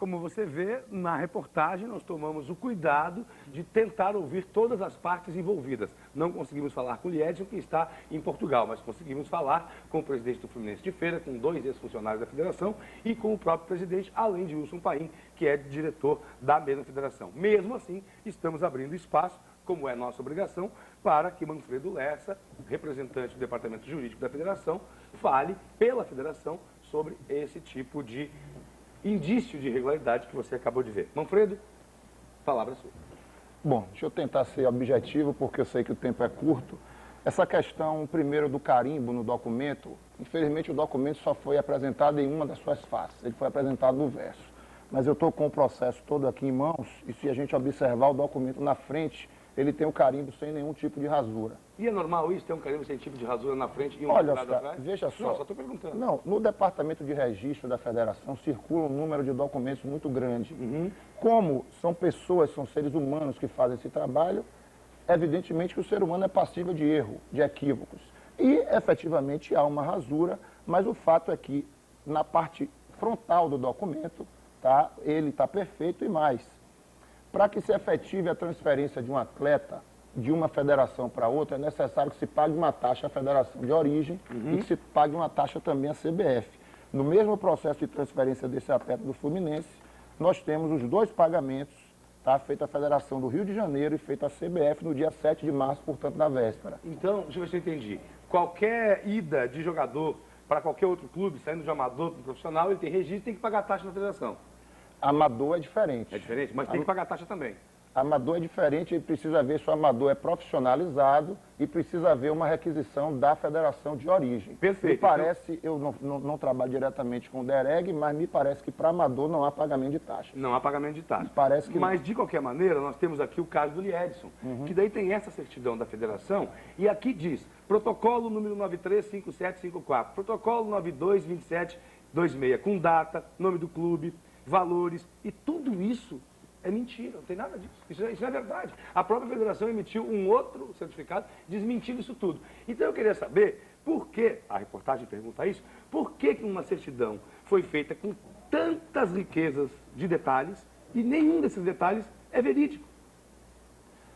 como você vê, na reportagem nós tomamos o cuidado de tentar ouvir todas as partes envolvidas. Não conseguimos falar com o Liedson, que está em Portugal, mas conseguimos falar com o presidente do Fluminense de Feira, com 2 ex-funcionários da federação e com o próprio presidente, além de Wilson Paim, que é diretor da mesma federação. Mesmo assim, estamos abrindo espaço, como é nossa obrigação, para que Manfredo Lessa, representante do departamento jurídico da federação, fale pela federação sobre esse tipo de indício de irregularidade que você acabou de ver. Manfredo, palavra sua. Bom, deixa eu tentar ser objetivo, porque eu sei que o tempo é curto. Essa questão, primeiro, do carimbo no documento, infelizmente o documento só foi apresentado em uma das suas faces, ele foi apresentado no verso. Mas eu estou com o processo todo aqui em mãos, e se a gente observar o documento na frente, ele tem o carimbo sem nenhum tipo de rasura. E é normal isso, ter um carimbo sem tipo de rasura na frente e um Olha, lado atrás? veja só. Não, só estou perguntando. Não, no departamento de registro da federação circula um número de documentos muito grande. Como são pessoas, são seres humanos que fazem esse trabalho, evidentemente que o ser humano é passível de erro, de equívocos. E, efetivamente, há uma rasura, mas o fato é que, na parte frontal do documento, tá, ele está perfeito e mais. Para que se efetive a transferência de um atleta de uma federação para outra, é necessário que se pague uma taxa à federação de origem e que se pague uma taxa também à CBF. No mesmo processo de transferência desse atleta do Fluminense, nós temos os 2 pagamentos, tá, feito a Federação do Rio de Janeiro e feito a CBF no dia 7 de março, portanto, na véspera. Então, deixa eu ver se eu entendi. Qualquer ida de jogador para qualquer outro clube, saindo de amador para um profissional, ele tem registro e tem que pagar a taxa na federação. Amador é diferente. É diferente? Mas tem que pagar a taxa também. Amador é diferente, ele precisa ver se o amador é profissionalizado e precisa haver uma requisição da federação de origem. Perfeito. Me parece, eu não trabalho diretamente com o DEREG, mas me parece que para amador não há pagamento de taxa. Não há pagamento de taxa. Parece que Mas, de qualquer maneira, nós temos aqui o caso do Liedson, que daí tem essa certidão da federação, e aqui diz, protocolo número 935754, protocolo 922726, com data, nome do clube, valores, e tudo isso é mentira, não tem nada disso. Isso não é verdade. A própria federação emitiu um outro certificado desmentindo isso tudo. Então eu queria saber por que, a reportagem pergunta isso, por que uma certidão foi feita com tantas riquezas de detalhes e nenhum desses detalhes é verídico.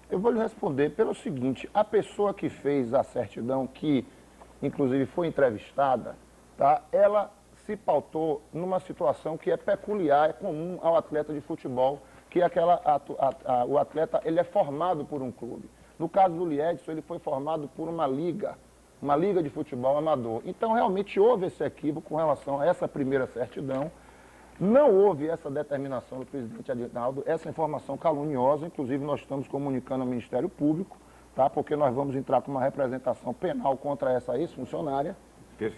Eu vou lhe responder pelo seguinte, a pessoa que fez a certidão, que inclusive foi entrevistada, tá, ela se pautou numa situação que é peculiar, é comum ao atleta de futebol, que é o atleta ele é formado por um clube. No caso do Liedson, ele foi formado por uma liga de futebol amador. Então, realmente houve esse equívoco com relação a essa primeira certidão. Não houve essa determinação do presidente Adinaldo, essa informação caluniosa, inclusive nós estamos comunicando ao Ministério Público, tá? Porque nós vamos entrar com uma representação penal contra essa ex-funcionária,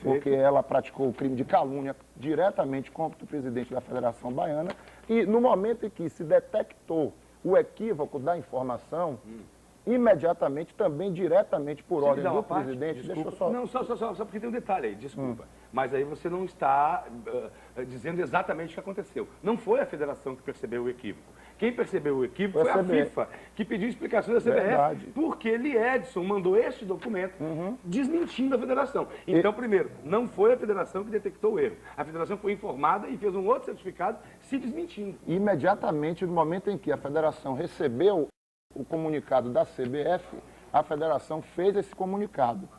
porque ela praticou o crime de calúnia diretamente contra o presidente da Federação Baiana. E no momento em que se detectou o equívoco da informação, imediatamente, também diretamente por ordem do presidente, desculpa. deixa eu só... Não, só porque tem um detalhe aí, desculpa. Mas aí você não está dizendo exatamente o que aconteceu. Não foi a federação que percebeu o equívoco. Quem percebeu o equívoco foi a FIFA, que pediu explicações da CBF, Verdade. porque Liedson mandou este documento desmentindo a federação. Então, primeiro, não foi a federação que detectou o erro. A federação foi informada e fez um outro certificado se desmentindo. Imediatamente, no momento em que a federação recebeu o comunicado da CBF, a federação fez esse comunicado,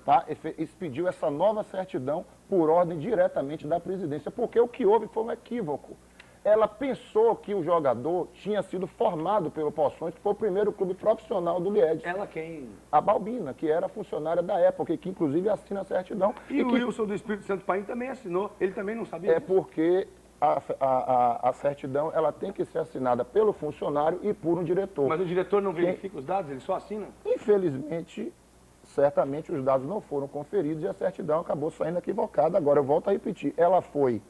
tá? E pediu essa nova certidão por ordem diretamente da presidência, porque o que houve foi um equívoco. Ela pensou que o jogador tinha sido formado pelo Poções, que foi o primeiro clube profissional do Liedson. Ela quem? A Balbina, que era funcionária da época e que inclusive assina a certidão. E o Wilson do Espírito Santo Paim também assinou, ele também não sabia disso? Porque a certidão ela tem que ser assinada pelo funcionário e por um diretor. Mas o diretor não verifica os dados, ele só assina? Infelizmente, certamente os dados não foram conferidos e a certidão acabou saindo equivocada. Agora, eu volto a repetir, ela foi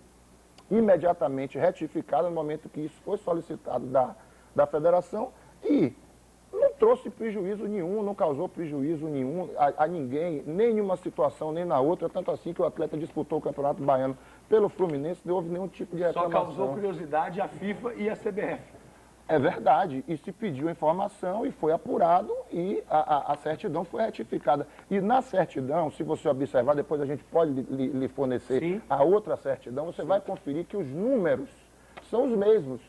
imediatamente retificada no momento que isso foi solicitado da federação e não trouxe prejuízo nenhum, não causou prejuízo nenhum a ninguém, nem em uma situação nem na outra, tanto assim que o atleta disputou o Campeonato Baiano pelo Fluminense, não houve nenhum tipo de reclamação. Só causou curiosidade a FIFA e a CBF. É verdade, e se pediu informação e foi apurado e a certidão foi retificada. E na certidão, se você observar, depois a gente pode lhe fornecer a outra certidão, você vai conferir que os números são os mesmos.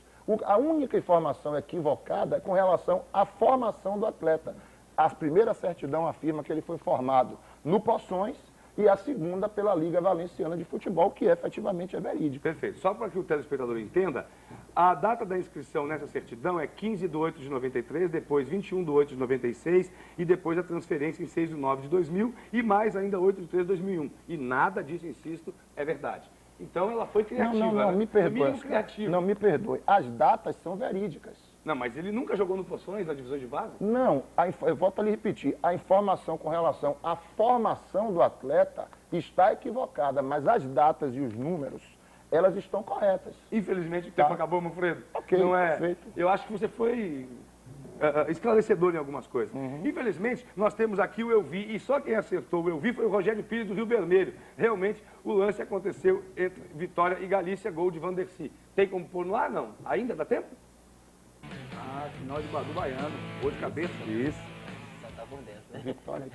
A única informação equivocada é com relação à formação do atleta. A primeira certidão afirma que ele foi formado no Poções e a segunda pela Liga Valenciana de Futebol, que efetivamente é verídica. Perfeito. Só para que o telespectador entenda, a data da inscrição nessa certidão é 15 de 8 de 93, depois 21 de 8 de 96 e depois a transferência em 6 de 9 de 2000 e mais ainda 8 de 3 de 2001. E nada disso, insisto, é verdade. Então ela foi criativa. Não, me perdoe. Criativa. Não, me perdoe. As datas são verídicas. Não, mas ele nunca jogou no Poções, na divisão de base? Não, eu volto a lhe repetir, a informação com relação à formação do atleta está equivocada, mas as datas e os números, elas estão corretas. Infelizmente o tempo acabou, Manfredo. Ok, não é? perfeito. Eu acho que você foi esclarecedor em algumas coisas. Infelizmente, nós temos aqui o Eu Vi, e só quem acertou o Eu Vi foi o Rogério Pires do Rio Vermelho. Realmente, o lance aconteceu entre Vitória e Galícia, gol de Vandercy. Tem como pôr no ar? Não. Ainda dá tempo? Final de Badu Baiano, gol de cabeça. Isso. Só tá por dentro, né? Vitória.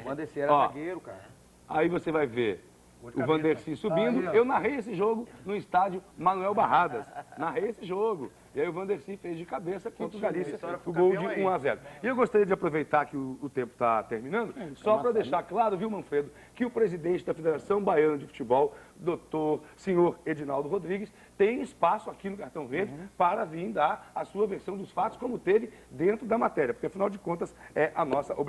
O Vandercy era Ó. zagueiro, cara. Aí você vai ver Gol de o cabeça. Vandercy subindo. Aí, ó. Eu narrei esse jogo no estádio Manuel Barradas. Narrei esse jogo. E aí o Vandercy fez de cabeça contra o Galícia Vitória foi o gol de campeão aí. 1-0. E eu gostaria de aproveitar que o tempo está terminando, só para deixar claro, viu, Manfredo, que o presidente da Federação Baiana de Futebol, senhor Edinaldo Rodrigues, tem espaço aqui no Cartão Verde para vir dar a sua versão dos fatos, como teve dentro da matéria, porque afinal de contas é a nossa obrigação.